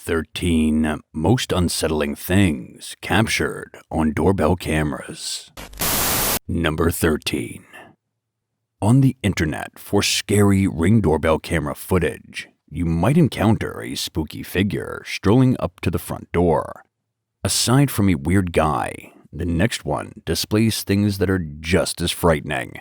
13 Most Unsettling Things Captured on Doorbell Cameras. Number 13. On the internet for scary Ring doorbell camera footage, you might encounter a spooky figure strolling up to the front door. Aside from a weird guy, the next one displays things that are just as frightening.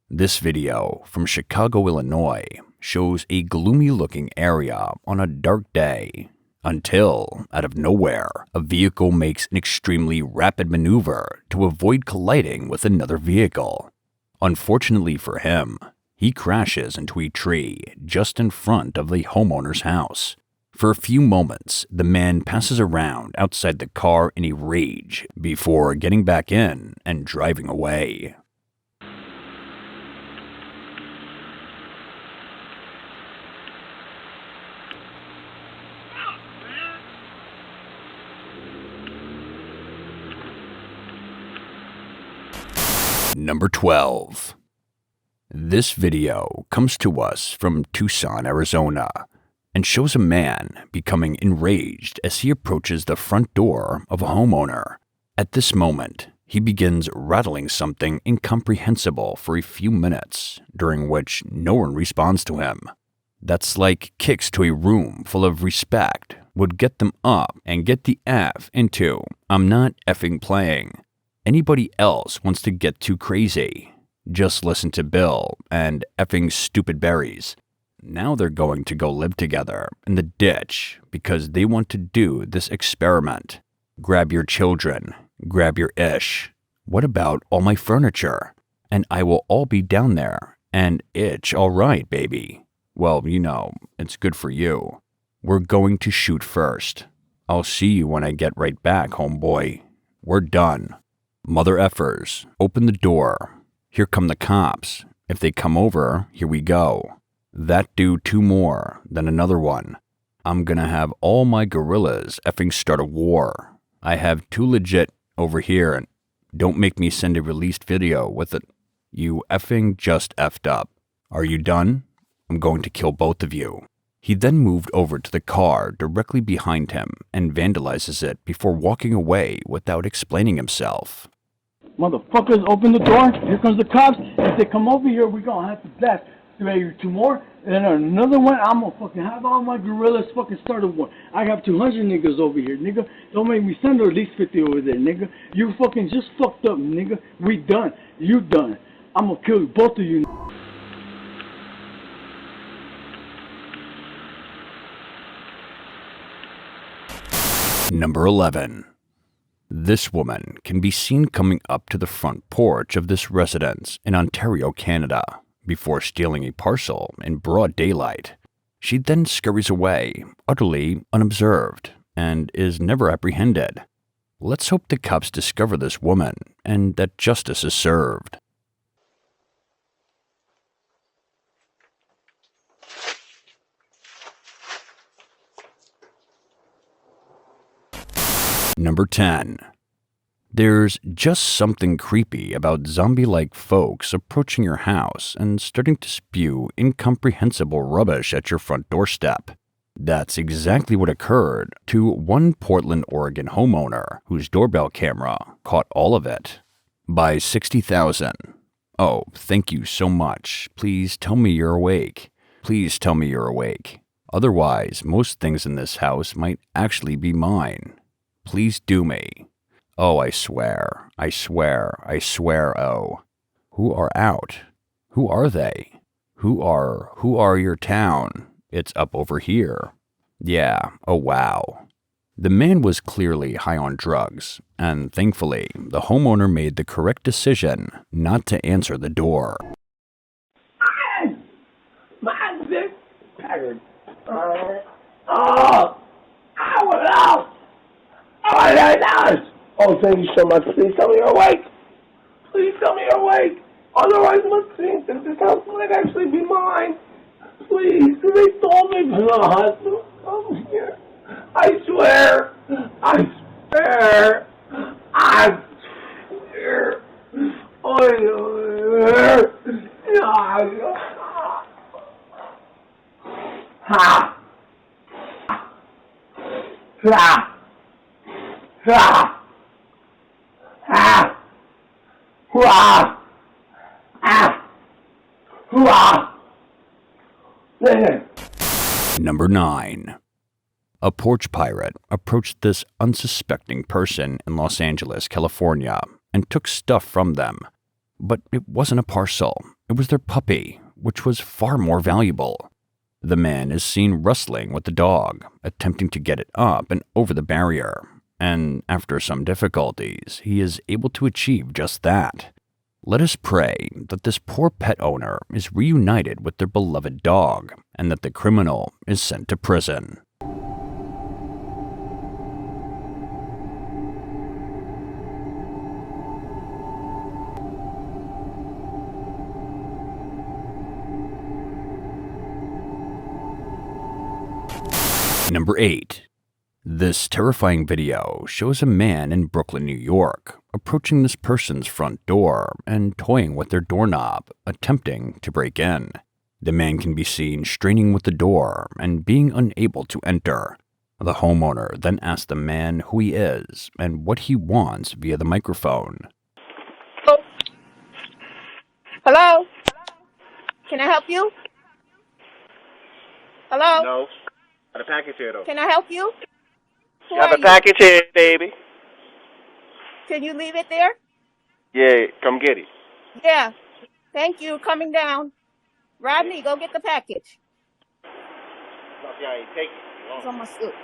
This video from Chicago, Illinois, shows a gloomy-looking area on a dark day until, out of nowhere, a vehicle makes an extremely rapid maneuver to avoid colliding with another vehicle. Unfortunately for him, he crashes into a tree just in front of the homeowner's house. For a few moments, the man passes around outside the car in a rage before getting back in and driving away. Number 12. This video comes to us from Tucson, Arizona, and shows a man becoming enraged as he approaches the front door of a homeowner. At this moment, he begins rattling something incomprehensible for a few minutes, during which no one responds to him. That's like kicks to a room full of respect would get them up and get the F into "I'm not effing playing." Anybody else wants to get too crazy, just listen to Bill and effing stupid berries. Now they're going to go live together in the ditch because they want to do this experiment. Grab your children, grab your ish. What about all my furniture? And I will all be down there and itch all right, baby. Well, you know, it's good for you. We're going to shoot first. I'll see you when I get right back, homeboy. We're done. Mother effers, open the door. Here come the cops. If they come over, here we go. That do two more, then another one. I'm gonna have all my gorillas effing start a war. I have two legit over here, and don't make me send a released video with it. You effing just effed up. Are you done? I'm going to kill both of you. He then moved over to the car directly behind him and vandalizes it before walking away without explaining himself. Motherfuckers, open the door. Here comes the cops. If they come over here, we're gonna have to blast two more. And then another one, I'm gonna fucking have all my gorillas fucking start a war. I have 200 niggas over here, nigga. Don't make me send at least 50 over there, nigga. You fucking just fucked up, nigga. We done. You done. I'm gonna kill both of you. Number 11. This woman can be seen coming up to the front porch of this residence in Ontario, Canada, before stealing a parcel in broad daylight. She then scurries away, utterly unobserved, and is never apprehended. Let's hope the cops discover this woman and that justice is served. Number 10. There's just something creepy about zombie-like folks approaching your house and starting to spew incomprehensible rubbish at your front doorstep. That's exactly what occurred to one Portland, Oregon homeowner whose doorbell camera caught all of it. By 60,000. Oh, thank you so much. Please tell me you're awake. Please tell me you're awake. Otherwise, most things in this house might actually be mine. Please do me. Oh, I swear, I swear, I swear, oh. Who are out? Who are they? Who are your town? It's up over here. Yeah, oh wow. The man was clearly high on drugs, and thankfully, the homeowner made the correct decision not to answer the door. My dick pattern. Oh, I went out. Oh, there it is. Oh, thank you so much. Please tell me you're awake. Please tell me you're awake. Otherwise, let's think that this house might actually be mine. Please, they told me from the hospital. Come here. I swear. I swear. I swear. I swear. Ha. Ah! Ah! Ah! Ah! Ah! Ah! Number 9. A porch pirate approached this unsuspecting person in Los Angeles, California, and took stuff from them. But it wasn't a parcel. It was their puppy, which was far more valuable. The man is seen wrestling with the dog, attempting to get it up and over the barrier. And after some difficulties, he is able to achieve just that. Let us pray that this poor pet owner is reunited with their beloved dog and that the criminal is sent to prison. Number 8. This terrifying video shows a man in Brooklyn, New York, approaching this person's front door and toying with their doorknob, attempting to break in. The man can be seen straining with the door and being unable to enter. The homeowner then asks the man who he is and what he wants via the microphone. Hello? Can I help you? Hello? No. Got a package here, though. Can I help you? Who Got are a package here, baby. Can you leave it there? Yeah, come get it. Yeah. Thank you. Coming down. Rodney, go get the package. Yeah, take it. It's on my suit.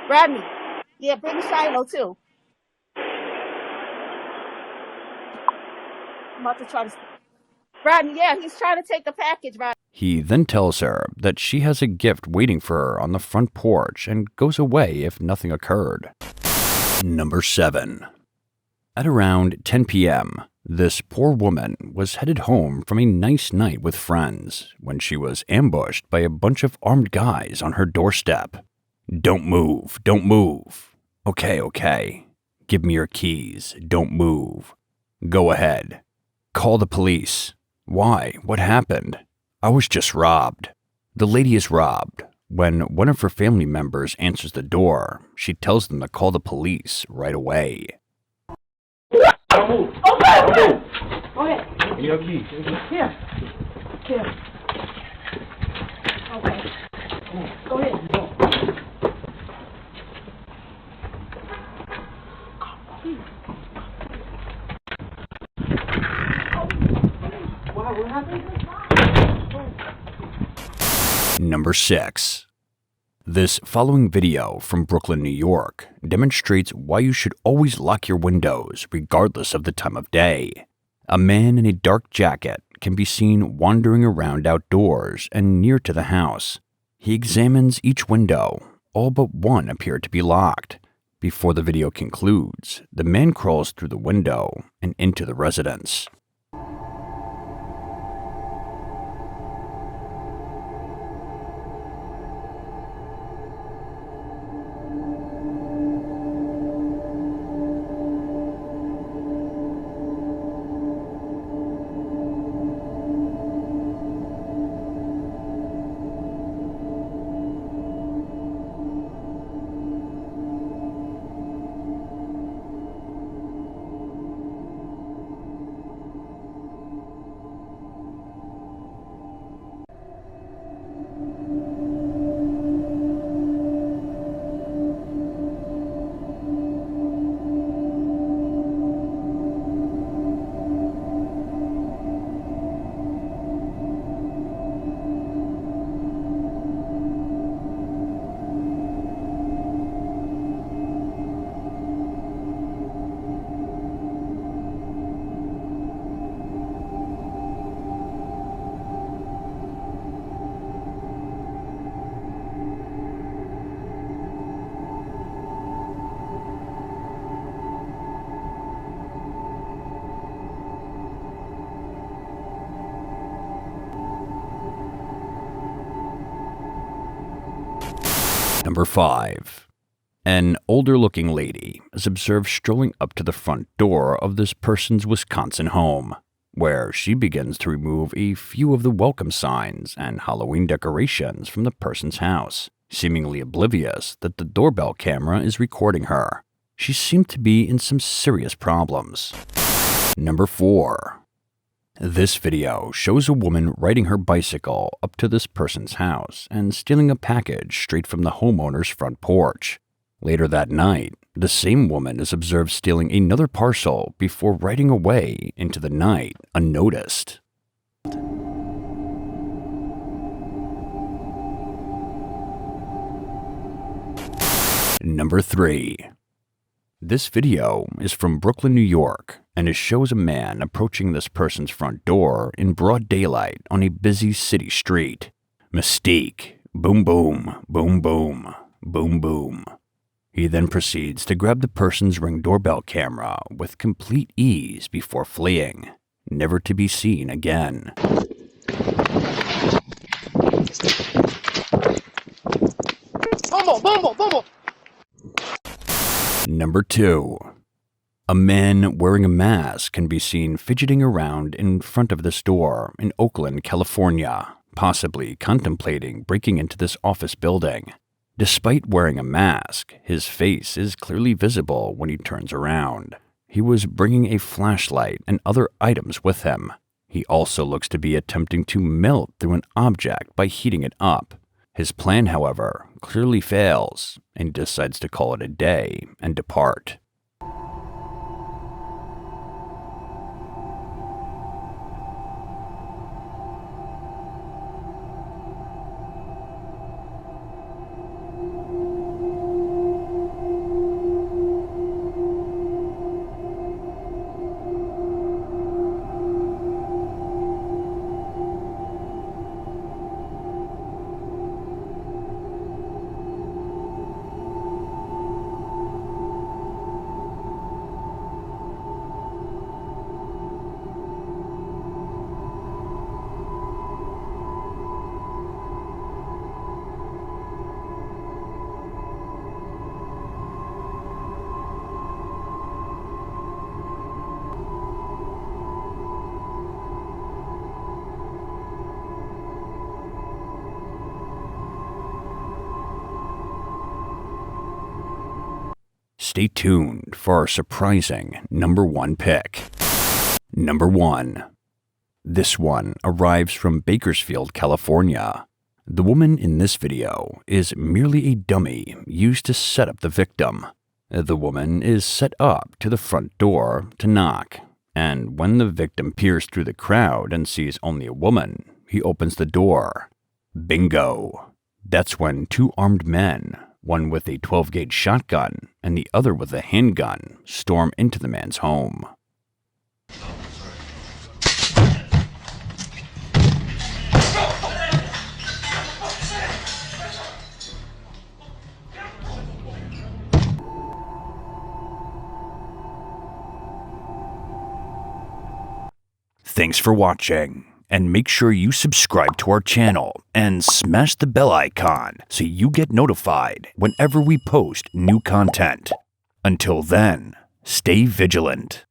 Rodney. Yeah, bring Shiloh too. I'm about to try to... Rodney, yeah, he's trying to take the package, Rodney. He then tells her that she has a gift waiting for her on the front porch and goes away if nothing occurred. Number 7. At around 10 p.m., this poor woman was headed home from a nice night with friends when she was ambushed by a bunch of armed guys on her doorstep. "Don't move, don't move." Okay. "Give me your keys, don't move." "Go ahead." "Call the police." "Why? What happened?" "I was just robbed." The lady is robbed. When one of her family members answers the door, she tells them to call the police right away. Don't move. Okay. Go ahead. Give me your keys. Here. Okay. Go ahead. What happened? Number 6. This following video from Brooklyn, New York, demonstrates why you should always lock your windows regardless of the time of day. A man in a dark jacket can be seen wandering around outdoors and near to the house. He examines each window. All but one appear to be locked. Before the video concludes, the man crawls through the window and into the residence. Number 5. An older-looking lady is observed strolling up to the front door of this person's Wisconsin home, where she begins to remove a few of the welcome signs and Halloween decorations from the person's house. seemingly oblivious that the doorbell camera is recording her. She seemed to be in some serious problems. Number 4. This video shows a woman riding her bicycle up to this person's house and stealing a package straight from the homeowner's front porch. Later that night, the same woman is observed stealing another parcel before riding away into the night unnoticed. Number 3. This video is from Brooklyn, New York, and it shows a man approaching this person's front door in broad daylight on a busy city street. Mystique. Boom boom, boom boom, boom boom. He then proceeds to grab the person's Ring doorbell camera with complete ease before fleeing, never to be seen again. Number 2. A man wearing a mask can be seen fidgeting around in front of this door in Oakland, California, possibly contemplating breaking into this office building. Despite wearing a mask, his face is clearly visible when he turns around. He was bringing a flashlight and other items with him. He also looks to be attempting to melt through an object by heating it up. His plan, however, clearly fails, and decides to call it a day and depart. Stay tuned for our surprising number 1 pick. Number 1. This one arrives from Bakersfield, California. The woman in this video is merely a dummy used to set up the victim. The woman is set up to the front door to knock, and when the victim peers through the crowd and sees only a woman, he opens the door. Bingo! That's when 2 armed men, one with a 12-gauge shotgun and the other with a handgun, storm into the man's home. Thanks for watching, and make sure you subscribe to our channel and smash the bell icon so you get notified whenever we post new content. Until then, stay vigilant.